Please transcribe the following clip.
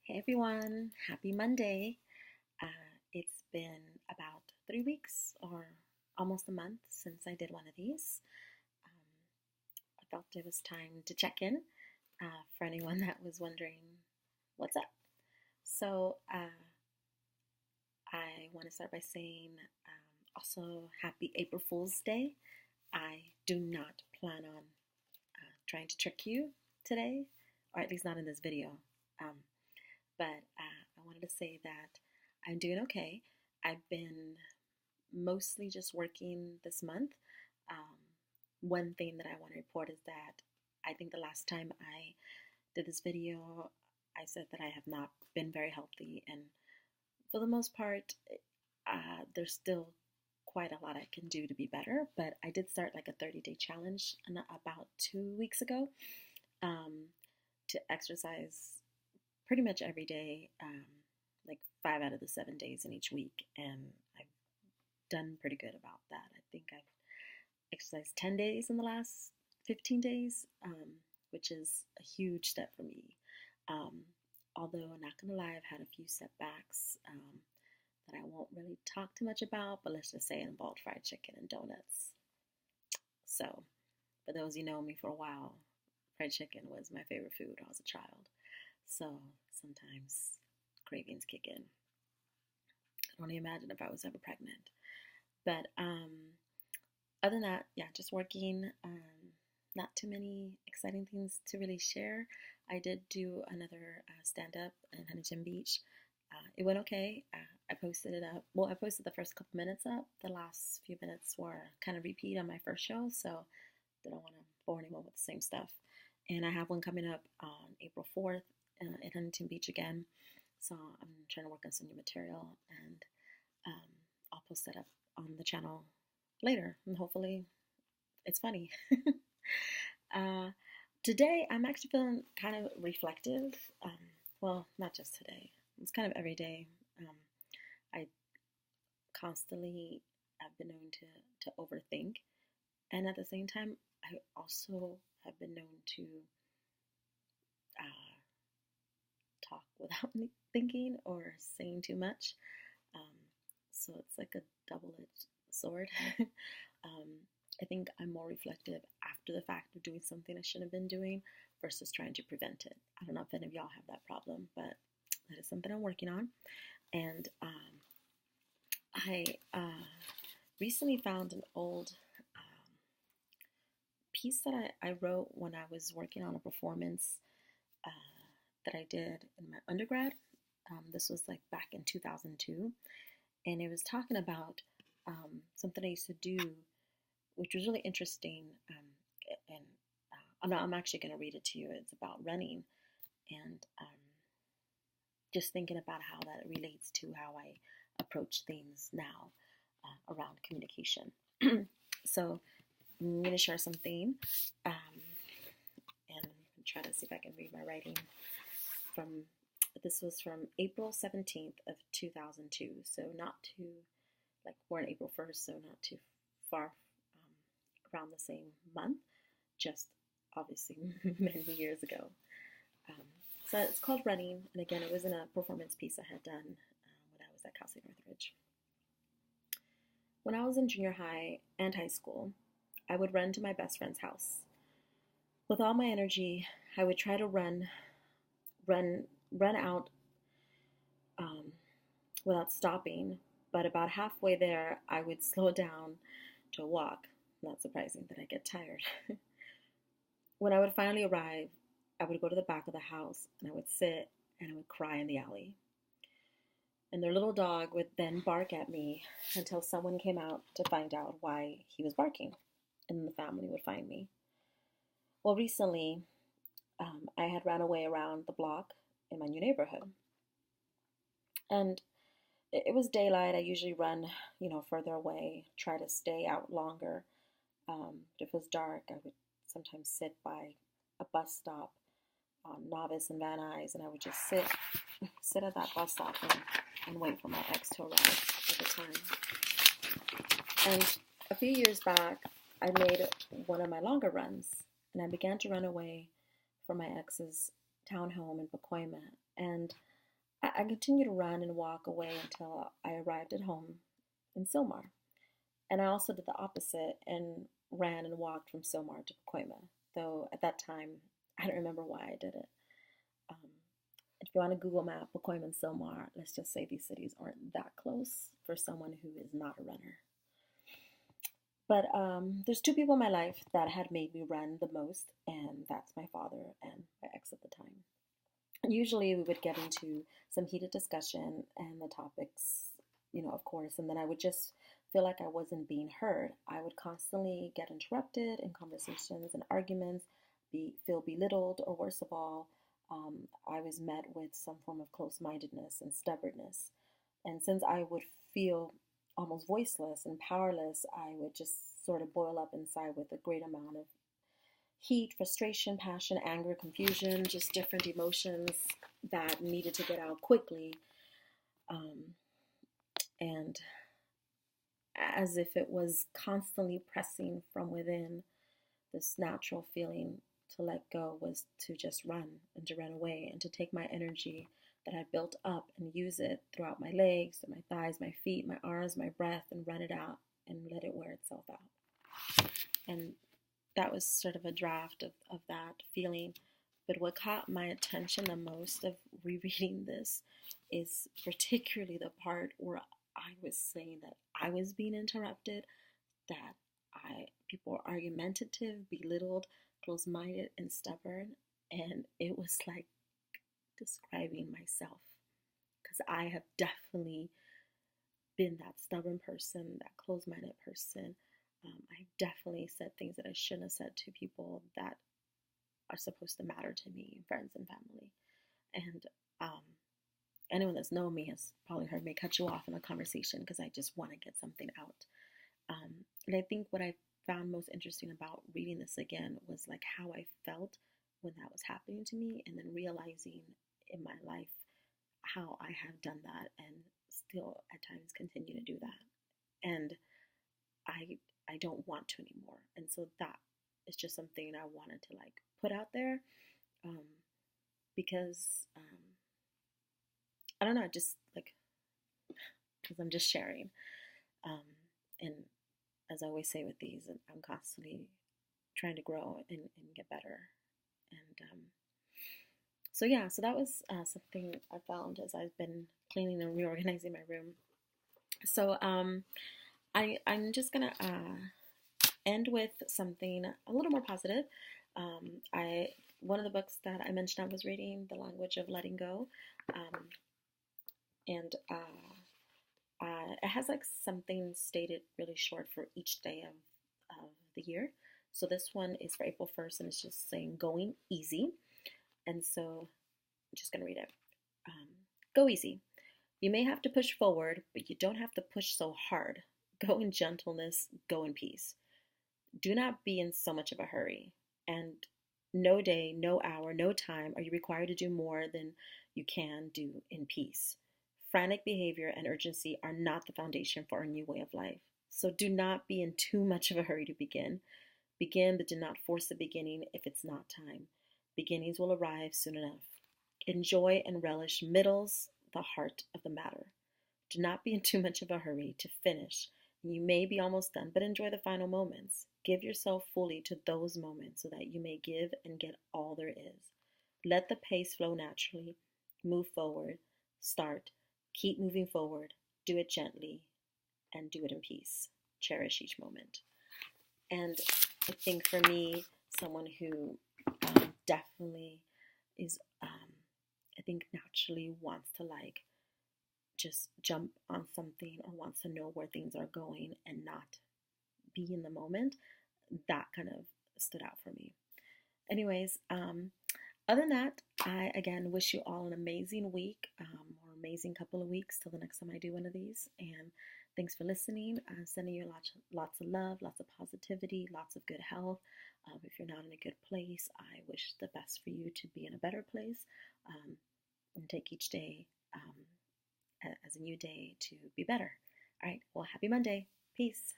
Hey everyone, happy Monday. It's been about 3 weeks or almost a month since I did one of these. I felt it was time to check in for anyone that was wondering what's up. So, I want to start by saying also happy April Fool's Day. I do not plan on trying to trick you today, or at least not in this video. Um, but I wanted to say that I'm doing okay. I've been mostly just working this month. Um, One thing that I want to report is that I think the last time I did this video, I said that I have not been very healthy, and for the most part, there's still quite a lot I can do to be better. But I did start like a 30-day challenge about 2 weeks ago um, to exercise pretty much every day, like 5 out of the 7 days in each week, and I've done pretty good about that. I think I've exercised 10 days in the last 15 days, which is a huge step for me. Um, Although I'm not gonna lie, I've had a few setbacks that I won't really talk too much about, but let's just say it involved fried chicken and donuts. So, for those who know me for a while, fried chicken was my favorite food when I was a child. So sometimes cravings kick in. I don't even imagine if I was ever pregnant. But other than that, yeah, just working. Not too many exciting things to really share. I did do another stand up in Huntington Beach. It went okay. I posted it up. Well, I posted the first couple minutes up. The last few minutes were kind of repeat on my first show, so didn't want to bore anyone with the same stuff. And I have one coming up on April 4th in Huntington Beach again. So I'm trying to work on some new material, and um, I'll post that up on the channel later, and hopefully it's funny. uh, Today I'm actually feeling kind of reflective. Well, not just today. It's kind of every day. I constantly have been known to overthink, and at the same time, I also have been known to uh, talk without thinking or saying too much. Um, so it's like a double-edged sword. um, I think I'm more reflective after the fact of doing something I shouldn't have been doing versus trying to prevent it. I don't know if any of y'all have that problem, but that is something I'm working on. And I recently found an old piece that I wrote when I was working on a performance uh, that I did in my undergrad. This was like back in 2002, and it was talking about something I used to do, which was really interesting. And I'm actually going to read it to you. It's about running, and just thinking about how that relates to how I approach things now around communication. So I'm going to share something, and try to see if I can read my writing from. This was from April 17th of 2002, so not too, like, we're on April 1st, so not too far around the same month, just obviously many years ago. Um, so it's called Running, and again, it was in a performance piece I had done when I was at Cal State Northridge. When I was in junior high and high school, I would run to my best friend's house. With all my energy, I would try to run out um, without stopping, but about halfway there, I would slow down to a walk. Not surprising that I get tired. When I would finally arrive, I would go to the back of the house and I would sit and I would cry in the alley. And their little dog would then bark at me until someone came out to find out why he was barking, and then the family would find me. Well, recently, I had ran away around the block in my new neighborhood. And it was daylight. I usually run, further away, try to stay out longer. If it was dark, I would sometimes sit by a bus stop on Novice and Van Nuys, and I would just sit at that bus stop and wait for my ex to arrive at the time. And a few years back, I made one of my longer runs, and I began to run away from my ex's townhome in Pacoima. And I continued to run and walk away until I arrived at home in Sylmar. And I also did the opposite and ran and walked from Sylmar to Pacoima, though at that time I don't remember why I did it. Um, if you want to Google map Pacoima and Sylmar, let's just say these cities aren't that close for someone who is not a runner. But there's two people in my life that had made me run the most, and that's my father and my ex at the time. Usually we would get into some heated discussion and the topics, of course, and then I would just feel like I wasn't being heard. I would constantly get interrupted in conversations and arguments, feel belittled, or worse of all, I was met with some form of close mindedness and stubbornness. And since I would feel almost voiceless and powerless, I would just sort of boil up inside with a great amount of heat, frustration, passion, anger, confusion, just different emotions that needed to get out quickly. And as if it was constantly pressing from within, this natural feeling to let go was to just run and to run away and to take my energy that I built up and use it throughout my legs, my thighs, my feet, my arms, my breath, and run it out and let it wear itself out. And that was sort of a draft of that feeling. But what caught my attention the most of rereading this is particularly the part where I was saying that I was being interrupted, that people were argumentative, belittled, close-minded, and stubborn, and it was like describing myself, because I have definitely been that stubborn person, that close-minded person. I definitely said things that I shouldn't have said to people that are supposed to matter to me, friends and family. And anyone that's known me has probably heard me cut you off in a conversation because I just want to get something out. And I think what I found most interesting about reading this again was like how I felt when that was happening to me, and then realizing in my life how I have done that and still at times continue to do that. And I don't want to anymore. And so that is just something I wanted to like put out there, because I don't know, just like because I'm just sharing. And as I always say with these, I'm constantly trying to grow and get better. And so yeah, so that was something I found as I've been cleaning and reorganizing my room. So I'm just gonna end with something a little more positive. One of the books that I mentioned I was reading, The Language of Letting Go, and it has like something stated really short for each day of the year. So this one is for April 1st, and it's just saying going easy. And so I'm just gonna read it. Go easy. You may have to push forward, but you don't have to push so hard. Go in gentleness, go in peace. Do not be in so much of a hurry. And no day, no hour, no time are you required to do more than you can do in peace. Frantic behavior and urgency are not the foundation for a new way of life. So do not be in too much of a hurry to begin. Begin, but do not force the beginning if it's not time. Beginnings will arrive soon enough. Enjoy and relish middles, the heart of the matter. Do not be in too much of a hurry to finish. You may be almost done, but enjoy the final moments. Give yourself fully to those moments so that you may give and get all there is. Let the pace flow naturally. Move forward. Start. Keep moving forward. Do it gently and do it in peace. Cherish each moment. And I think for me, someone who definitely is, I think naturally wants to like just jump on something or wants to know where things are going and not be in the moment, that kind of stood out for me. Anyways, other than that, I again wish you all an amazing week, or amazing couple of weeks till the next time I do one of these. And thanks for listening. I'm sending you lots of love, lots of positivity, lots of good health. If you're not in a good place, I wish the best for you to be in a better place, and take each day as a new day to be better. All right, well, happy Monday. Peace.